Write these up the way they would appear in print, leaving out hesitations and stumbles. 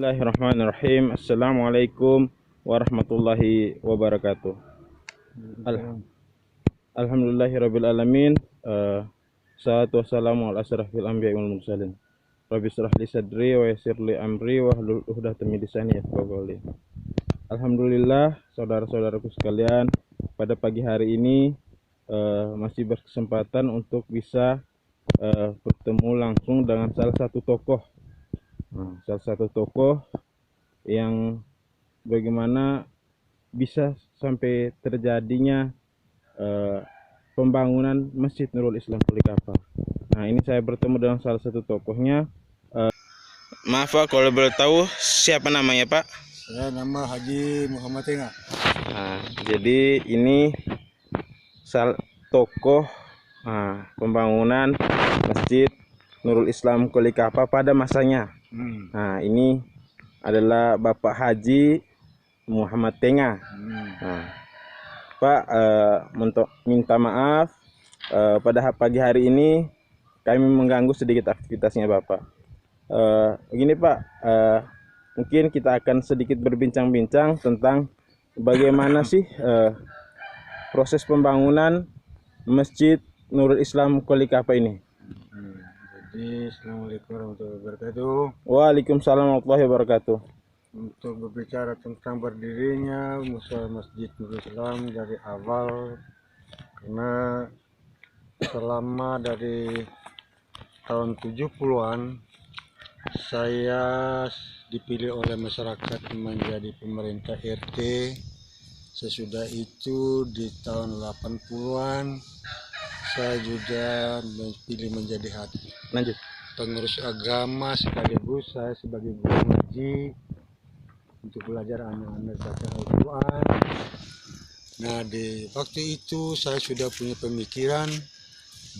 Bismillahirrahmanirrahim. Assalamualaikum warahmatullahi wabarakatuh. Alhamdulillahirabbil alamin. Salatu wassalamu ala asyrafil anbiya'i wal mursalin. Rabbi shrah li sadri wa yassir li amri wahlul 'uqdatam min lisani yafqahu qawli. Alhamdulillah, saudara-saudaraku sekalian, pada pagi hari ini masih berkesempatan untuk bisa bertemu langsung dengan salah satu tokoh yang bagaimana bisa sampai terjadinya pembangunan Masjid Nurul Islam Kulikapa. Nah, ini saya bertemu dengan salah satu tokohnya. Maaf Pak, kalau boleh tahu siapa namanya Pak? Saya nama Haji Muhammad Tengah. Nah, jadi ini tokoh pembangunan Masjid Nurul Islam Kulikapa pada masanya. Nah, ini adalah Bapak Haji Muhammad Tengah. Nah, Pak, minta maaf pada pagi hari ini kami mengganggu sedikit aktivitasnya Bapak. Begini Pak, mungkin kita akan sedikit berbincang-bincang tentang bagaimana sih proses pembangunan Masjid Nurul Islam Kulikapa ini. Jadi, Assalamualaikum warahmatullahi wabarakatuh. Waalaikumsalam warahmatullahi wabarakatuh. Untuk berbicara tentang berdirinya Masjid Nurul Islam dari awal, karena selama dari tahun 70-an saya dipilih oleh masyarakat menjadi pemerintah RT. Sesudah itu di tahun 80-an saya juga dipilih menjadi pengurus agama, sekaligus saya sebagai guru ngaji untuk belajar anak-anak baca Al-Quran. Nah, di waktu itu saya sudah punya pemikiran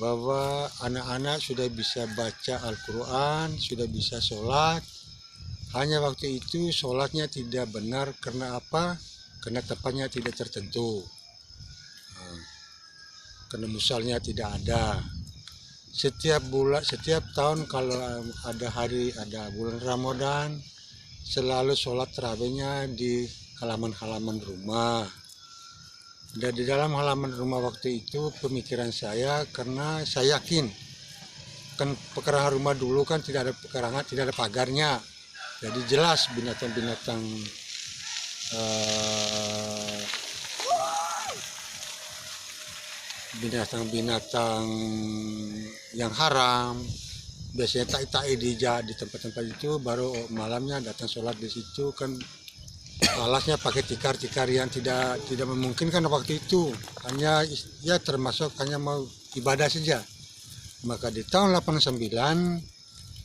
bahwa anak-anak sudah bisa baca Al-Quran, sudah bisa sholat. Hanya waktu itu sholatnya tidak benar. Karena apa? Karena tempatnya tidak tertentu. Karena musalnya tidak ada. Setiap tahun kalau ada bulan Ramadan, selalu sholat tarawihnya di halaman-halaman rumah. Dan di dalam halaman rumah waktu itu pemikiran saya, karena saya yakin kan pekarangan rumah dulu kan tidak ada pekarangan, tidak ada pagarnya. Jadi jelas binatang-binatang yang haram biasanya tai-tai di tempat-tempat itu, baru malamnya datang sholat di situ. Kan alasnya pakai tikar-tikar yang tidak memungkinkan waktu itu, hanya ya termasuk hanya mau ibadah saja. Maka di tahun 89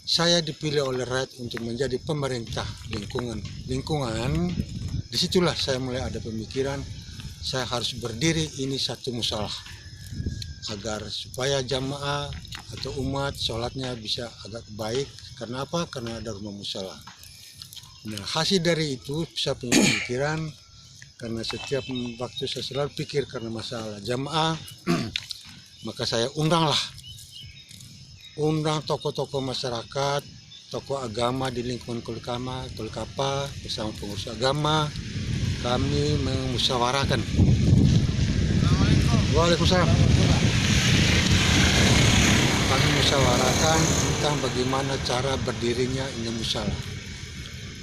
saya dipilih oleh rakyat untuk menjadi pemerintah lingkungan. Disitulah saya mulai ada pemikiran saya harus berdiri ini satu musalah, agar supaya jamaah atau umat sholatnya bisa agak baik. Karena apa? Karena ada rumah musala. Nah, hasil dari itu saya punya pemikiran, karena setiap waktu saya selalu pikir karena masalah jamaah, maka saya undang tokoh-tokoh masyarakat, tokoh agama di lingkungan Kulikapa bersama pengurus agama. Kami memusyawarahkan. Waalaikumsalam. Kami musyawarahkan tentang bagaimana cara berdirinya ini musala.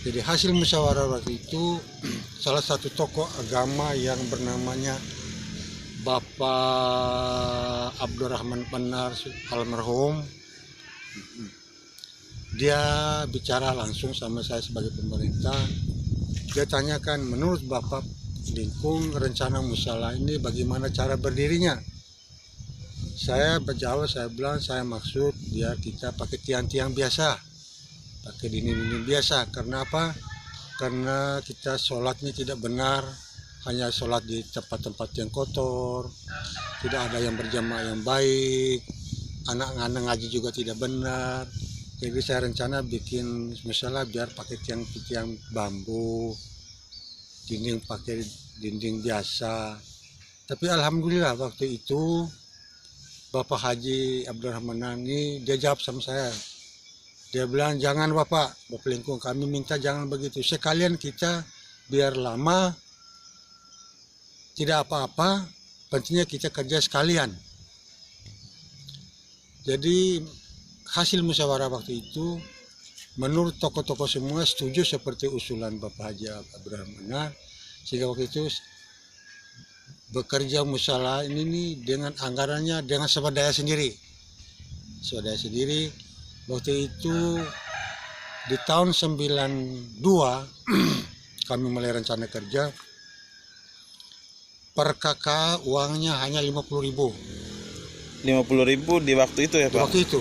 Jadi hasil musyawarah waktu itu, salah satu tokoh agama yang bernamanya Bapak Abdurrahman Benar almarhum, dia bicara langsung sama saya sebagai pemerintah. Dia tanyakan, menurut Bapak rencana musala ini bagaimana cara berdirinya? Saya berjawab, saya bilang saya maksud biar kita pakai tiang-tiang biasa, pakai dinding-dinding biasa. Karena apa? Karena kita sholatnya tidak benar, hanya sholat di tempat-tempat yang kotor, tidak ada yang berjamaah yang baik, anak-anak ngaji juga tidak benar. Jadi saya rencana bikin musala biar pakai tiang-tiang bambu, dinding pakai dinding biasa. Tapi alhamdulillah waktu itu Bapak Haji Abdurrahman ini dia jawab sama saya, Dia bilang jangan Bapak Lingkung, kami minta jangan begitu. Sekalian kita biar lama tidak apa-apa, pentingnya kita kerja sekalian. Jadi hasil musyawarah waktu itu menurut tokoh-tokoh semua setuju seperti usulan Bapak Haji Abraham Anar, sehingga waktu itu bekerja musyawarah ini nih dengan anggarannya dengan swadaya sendiri. Swadaya sendiri waktu itu di tahun 92 kami mulai rencana kerja. Per kakak uangnya hanya 50.000. 50.000 di waktu itu ya Di Pak? waktu itu.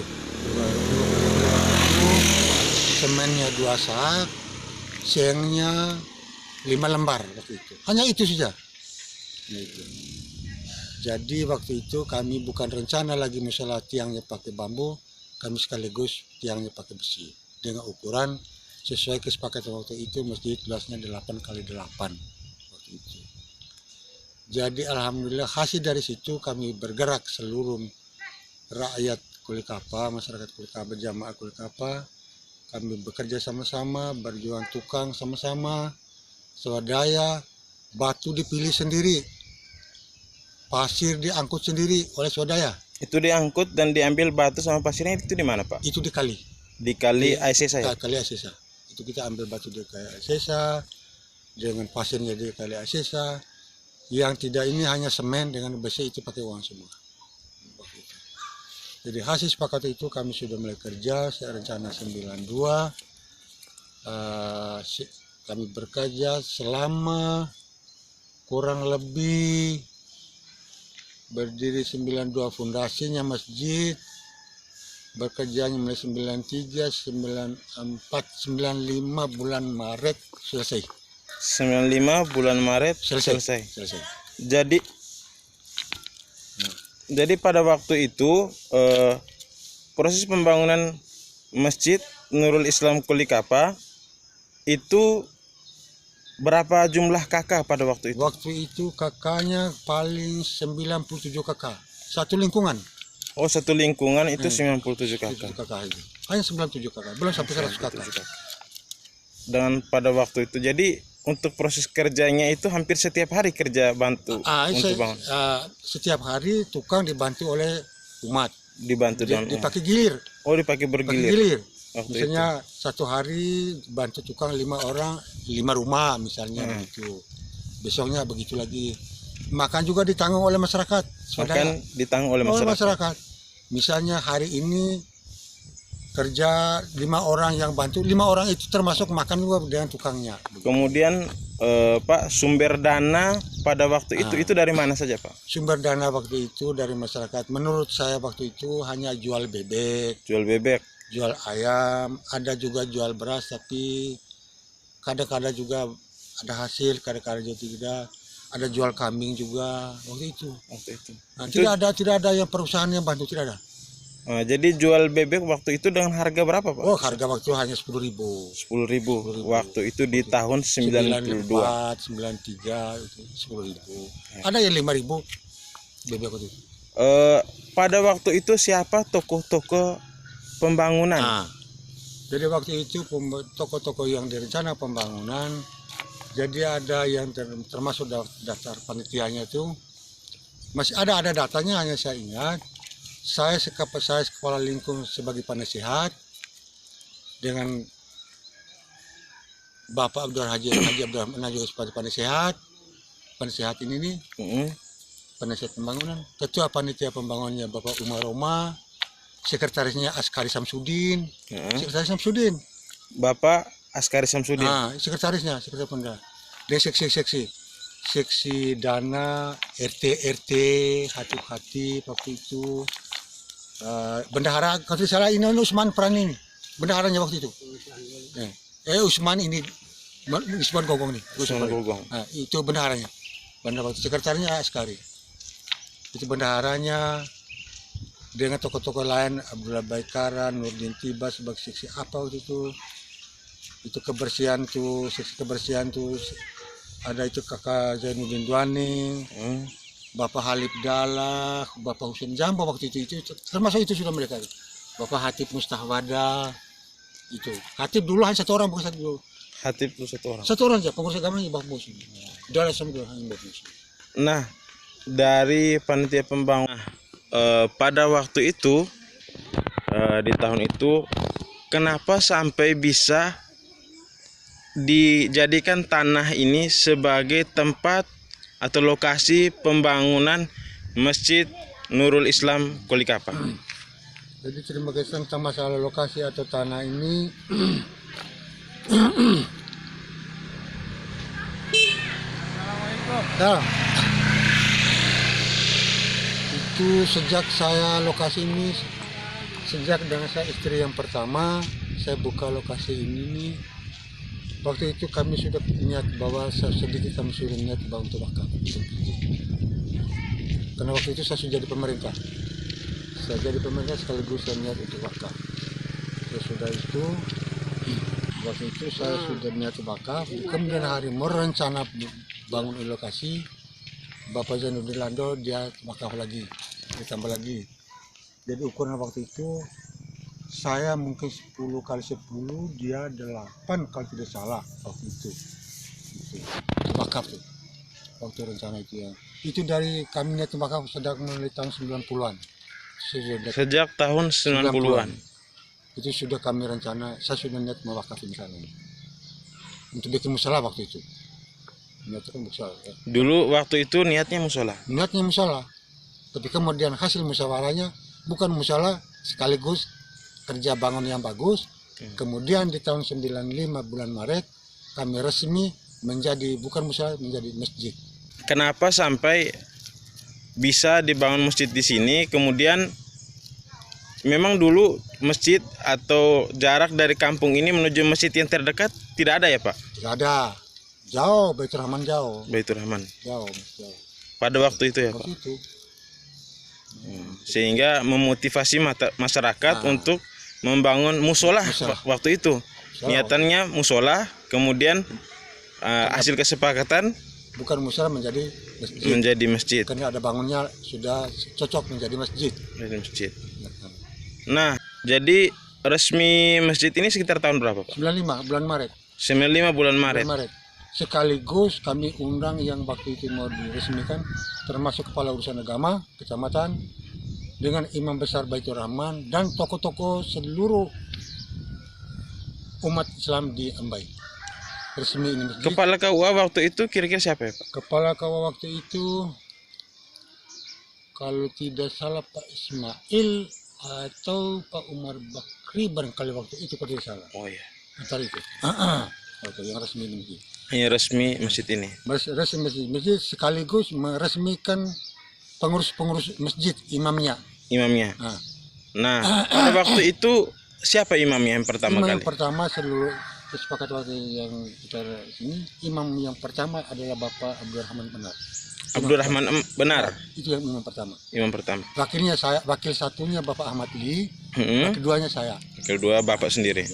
Semennya 2 sak, sengnya 5 lembar waktu itu. Hanya itu saja. Jadi waktu itu kami bukan rencana lagi masalah tiangnya pakai bambu, kami sekaligus tiangnya pakai besi dengan ukuran sesuai kesepakatan waktu itu masjid luasnya 8x8 waktu itu. Jadi alhamdulillah hasil dari situ kami bergerak seluruh rakyat Kulikapa, masyarakat Kulikapa, jamaah Kulikapa. Kami bekerja sama-sama, berjuang tukang sama-sama, swadaya, batu dipilih sendiri, pasir diangkut sendiri oleh swadaya. Itu diangkut dan diambil batu sama pasirnya itu di mana Pak? Itu di kali. Di kali Aisesa ya? Kali Aisesa. Itu kita ambil batu di kali Aisesa, dengan pasirnya di kali Aisesa. Yang tidak ini hanya semen dengan besi itu pakai uang semua. Jadi hasil sepakat itu kami sudah mulai kerja rencana 92. Kami bekerja selama kurang lebih berdiri 92 fondasinya masjid. Bekerjanya mulai 93, 94, 95 bulan Maret selesai. 95 bulan Maret selesai. Jadi pada waktu itu proses pembangunan Masjid Nurul Islam Kulikapa itu berapa jumlah kakak pada waktu itu? Waktu itu kakaknya paling 97 kakak. Satu lingkungan. Oh, satu lingkungan itu 97 kakak. Kakak itu. Hanya 97 kakak, belum sampai 100 kakak. Dan pada waktu itu jadi untuk proses kerjanya itu hampir setiap hari kerja bantu untuk bangun. Setiap hari tukang dibantu oleh umat. Dibantu dengan dipakai gilir. Oh, dipakai bergilir. Gilir. Waktu Misalnya itu. Satu hari bantu tukang 5 orang, 5 rumah misalnya begitu. Besoknya begitu lagi. Makan juga ditanggung oleh masyarakat. Makan ditanggung oleh masyarakat. Misalnya hari ini kerja 5 orang yang bantu, 5 orang itu termasuk makan juga dengan tukangnya. Kemudian Pak, sumber dana pada waktu itu dari mana saja Pak? Sumber dana waktu itu dari masyarakat. Menurut saya waktu itu hanya jual bebek. Jual ayam, ada juga jual beras, tapi kadang-kadang juga ada hasil, kadang-kadang juga tidak. Ada jual kambing juga waktu itu. Nah, tidak ada yang perusahaan yang bantu, tidak ada. Jadi jual bebek waktu itu dengan harga berapa Pak? Oh, harga waktu itu hanya 10.000. 10.000 waktu itu di tahun 92. 93 itu 10.000. Ada yang 5.000 bebek waktu itu. Pada waktu itu siapa tokoh-tokoh pembangunan? Jadi waktu itu tokoh-tokoh yang direncana pembangunan, jadi ada yang termasuk daftar panitianya itu masih ada datanya, hanya saya ingat. Saya kepala lingkung sebagai penasihat dengan Bapak Haji Abdurrahman Anar juga sebagai penasihat ini nih, penasihat pembangunan. Ketua panitia pembangunannya Bapak Umar Roma, sekretarisnya Askari Samsudin, Bapak Askari Samsudin. Sekretaris pembangunan. Dia seksi dana RT hati waktu itu. Bendahara kalau salah ini Usman Prani ini bendaharanya waktu itu. Usman ini Usman Gogong nih. Usman Gogong. Itu bendaharanya. Waktu sekretarinya Askari. Itu bendaharanya dengan tokoh-tokoh lain Abdullah Baikara, Nurdin Tiba sebagai seksi apa waktu itu. Itu kebersihan tuh, seksi kebersihan tuh ada itu kakak Zainuddin Duani. Bapak Halib Dalah, Bapak Husin Jambo waktu itu termasuk itu sudah mereka. Bapak Hatip Mustahwada, Itu khatib dulu hanya satu orang, bukan satu dulu. Khatib itu satu orang. Satu orang aja pengurus agamanya bagus. Udah ada semua hanya bagus. Nah, dari panitia pembangunan pada waktu itu di tahun itu kenapa sampai bisa dijadikan tanah ini sebagai tempat atau lokasi pembangunan Masjid Nurul Islam Kolikapa? Jadi terima kasih tentang masalah lokasi atau tanah ini. Ya. Itu sejak saya lokasi ini, sejak dengan saya istri yang pertama, saya buka lokasi ini nih. Waktu itu kami sudah niat bahwa sedikit kami sudah niat bahwa untuk wakaf. Karena waktu itu saya sudah jadi pemerintah. Saya jadi pemerintah sekaligus saya niat untuk wakaf. Sesudah itu, waktu itu saya sudah niat wakaf. Kemudian hari mau rencana bangun lokasi, Bapak Zainuddin Lando dia wakaf lagi, ditambah lagi. Jadi ukuran waktu itu saya mungkin 10 kali 10, dia 8 kalau tidak salah waktu itu. Wakaf tuh. Waktu rencana itu ya. Itu dari kami niat wakaf sedang mulai tahun 90-an. Sejak tahun 90-an. Itu sudah kami rencana, saya sudah niat mewakafin sana. Untuk bikin musola waktu itu. Niatnya kan musola. Ya. Dulu waktu itu niatnya musola. Niatnya musola. Tapi kemudian hasil musyawarahnya bukan musola sekaligus kerja bangun yang bagus. Kemudian di tahun 95 bulan Maret kami resmi menjadi bukan musola, menjadi masjid. Kenapa sampai bisa dibangun masjid di sini? Kemudian memang dulu masjid atau jarak dari kampung ini menuju masjid yang terdekat tidak ada ya Pak? Tidak ada. Jauh, Baitur Rahman jauh. Baitur Rahman. Jauh. Pada waktu itu ya Pak? Waktu itu. Sehingga memotivasi masyarakat untuk membangun musola waktu itu. Niatannya musola, kemudian hasil kesepakatan bukan musola menjadi masjid. Menjadi masjid. Karena ada bangunnya sudah cocok menjadi masjid. Menjadi masjid. Nah, jadi resmi masjid ini sekitar tahun berapa Pak? 95 bulan Maret. 95 bulan Maret. Sekaligus kami undang yang waktu itu mau diresmikan, termasuk kepala urusan agama kecamatan dengan imam besar Baitur Rahman dan tokoh-tokoh seluruh umat Islam di Ambai. Resmi ini masjid. Kepala KUA waktu itu kira-kira siapa ya Pak? Kepala KUA waktu itu kalau tidak salah Pak Ismail atau Pak Umar Bakri barangkali waktu itu kalau tidak salah. Oh iya. Antara itu. Oke, yang resmi ini. Hanya resmi masjid ini. Resmi masjid sekaligus meresmikan pengurus masjid imamnya. Imamnya. Nah, pada waktu itu siapa imamnya yang pertama imam kali? Yang pertama seluruh kesepakatan waktu yang kita sini, imam yang pertama adalah Bapak Abdurrahman Benar. Abdurrahman Benar. Itu yang imam pertama. Imam pertama. Wakilnya saya, wakil satunya Bapak Ahmad Lee, wakil keduanya saya. Wakil dua Bapak sendiri.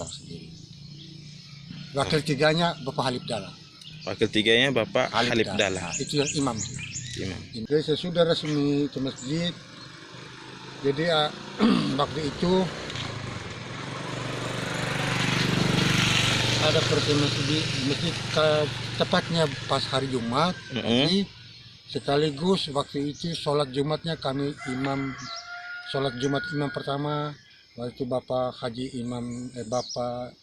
Wakil tiganya Bapak Halib Dalla. Wakil tiganya Bapak Halib Dalla. Itu yang imam. Jadi sesudah resmi ke masjid, jadi waktu itu ada pertemuan di masjid tepatnya pas hari Jumat. Sekaligus waktu itu sholat Jumatnya kami sholat Jumat imam pertama waktu Bapak Haji Bapak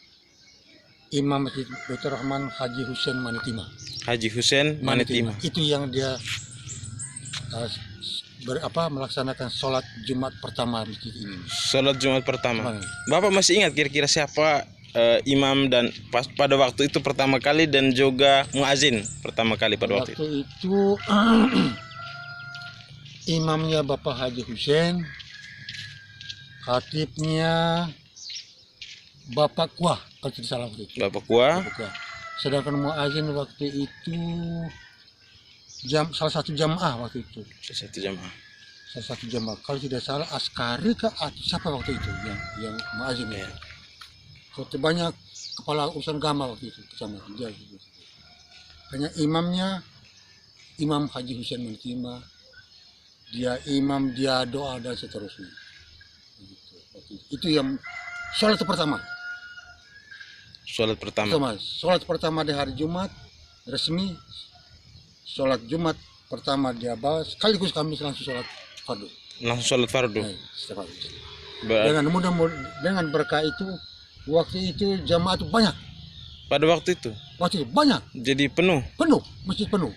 Imam Masjid Baitur Rahman Haji Husain Manitima. Haji Husain Manitima. Itu yang dia melaksanakan sholat Jumat pertama masjid ini. Sholat Jumat pertama. Bapak masih ingat kira-kira siapa imam dan pada waktu itu pertama kali dan juga muazin pertama kali pada waktu itu? Itu imamnya Bapak Haji Husain, khatibnya Bapak Kuah kalau tidak salah waktu itu. Bapak Kuah. Sedangkan muazin waktu itu salah satu jamaah waktu itu. Salah satu jamaah. Kalau tidak salah Askari atau siapa waktu itu yang muazin ya. Banyak kepala urusan agama waktu itu kecamatan dia. Hanya imamnya Imam Haji Husain Manitima. Dia imam, dia doa dan seterusnya. Itu yang sholat pertama. Sholat pertama. Sholat pertama di hari Jumat resmi, sholat Jumat pertama di Abah sekaligus kami langsung sholat fardu. Langsung sholat fardu. Setiap hari. Ber- Dengan berkah itu waktu itu jamaah itu banyak. Pada waktu itu Banyak, jadi penuh. masjid penuh,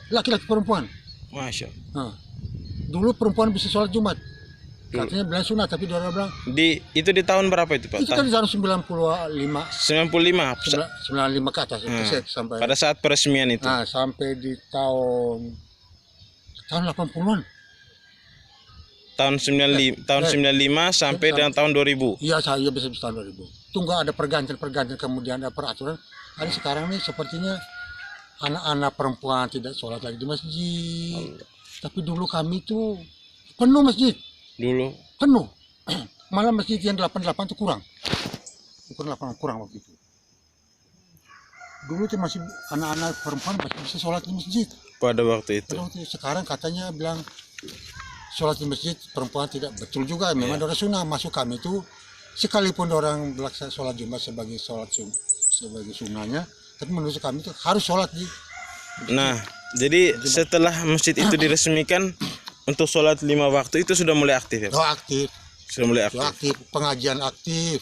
laki-laki perempuan. Masya Allah. Nah, dulu perempuan bisa sholat Jumat, katanya bilang sunat, tapi dia orang bilang Itu di tahun berapa itu Pak? itu kan di tahun 95, 95 95 ke atas sampai pada saat peresmian itu. nah, sampai di tahun 80-an. Tahun 95 sampai dengan tahun 2000. Iya, saya bisa tahun 2000. Tunggu ada pergantian kemudian ada peraturan. Ada sekarang nih sepertinya anak-anak perempuan tidak sholat lagi di masjid. Tapi dulu kami tuh penuh masjid. Dulu Penuh. Malah masjid yang 88 itu kurang. Kurang waktu itu. Dulu tuh masih anak-anak perempuan masih bisa sholat di masjid. pada waktu itu. Sekarang katanya bilang sholat di masjid perempuan tidak betul juga. Memang orang sunnah masuk kami itu sekalipun orang melaksanakan sholat Jumat sebagai sebagai sunnahnya, tapi menurut kami itu harus sholat di. Nah, jadi setelah masjid itu diresmikan untuk sholat 5 waktu itu sudah mulai aktif ya Pak? Aktif. Sudah mulai Sudah aktif, pengajian aktif,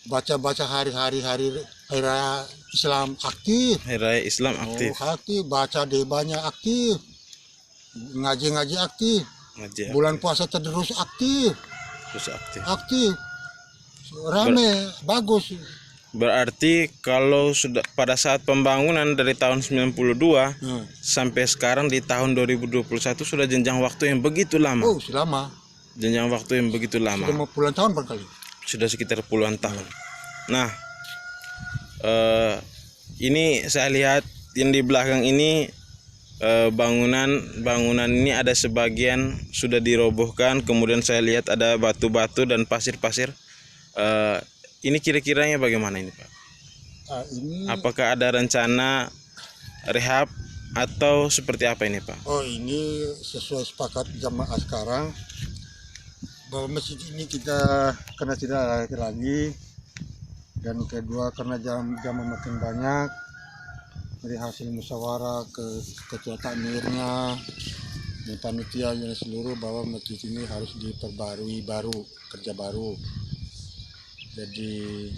baca hari raya Islam aktif. Hari Raya Islam aktif. Aktif, baca debanya aktif, ngaji aktif, Ngaji bulan puasa terus aktif, terus aktif, rame, bagus. Berarti kalau sudah pada saat pembangunan dari tahun 92 sampai sekarang di tahun 2021 sudah jenjang waktu yang begitu lama. Oh, sudah lama. Jenjang waktu yang begitu lama. Sudah mau puluhan tahun barangkali. Sudah sekitar puluhan tahun. Nah, ini saya lihat yang di belakang ini bangunan ini ada sebagian sudah dirobohkan. Kemudian saya lihat ada batu-batu dan pasir-pasir. Ini kira-kiranya bagaimana ini Pak? Ini Apakah ada rencana rehab atau seperti apa ini Pak? Oh, ini sesuai sepakat jamaah sekarang bahwa masjid ini kita karena tidak layak lagi, dan kedua karena jamaah makin banyak dari hasil musyawarah ke ketua takmirnya dan panitia dan seluruh bahwa masjid ini harus diperbarui kerja baru. Jadi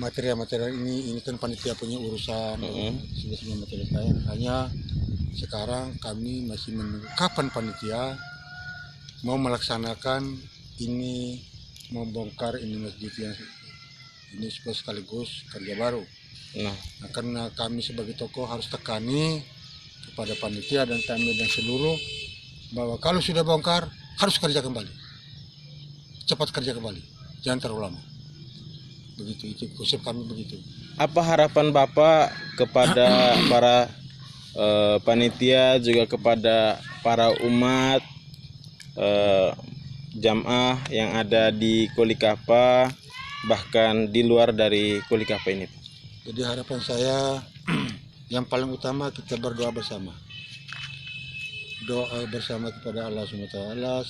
material ini kan panitia punya urusan, sudah materi saya. Hanya sekarang kami masih menunggu kapan panitia mau melaksanakan ini, membongkar ini masjid yang ini sekaligus kerja baru. Nah, karena kami sebagai tokoh harus tekani kepada panitia dan kami dan seluruh bahwa kalau sudah bongkar harus kerja kembali. Cepat kerja kembali, jangan terlalu lama. Begitu, itu konsep kami begitu. Apa harapan Bapak kepada para panitia, juga kepada para umat jamaah yang ada di Kolikapa, bahkan di luar dari Kolikapa ini? Jadi harapan saya yang paling utama kita berdoa bersama. Doa bersama kepada Allah SWT.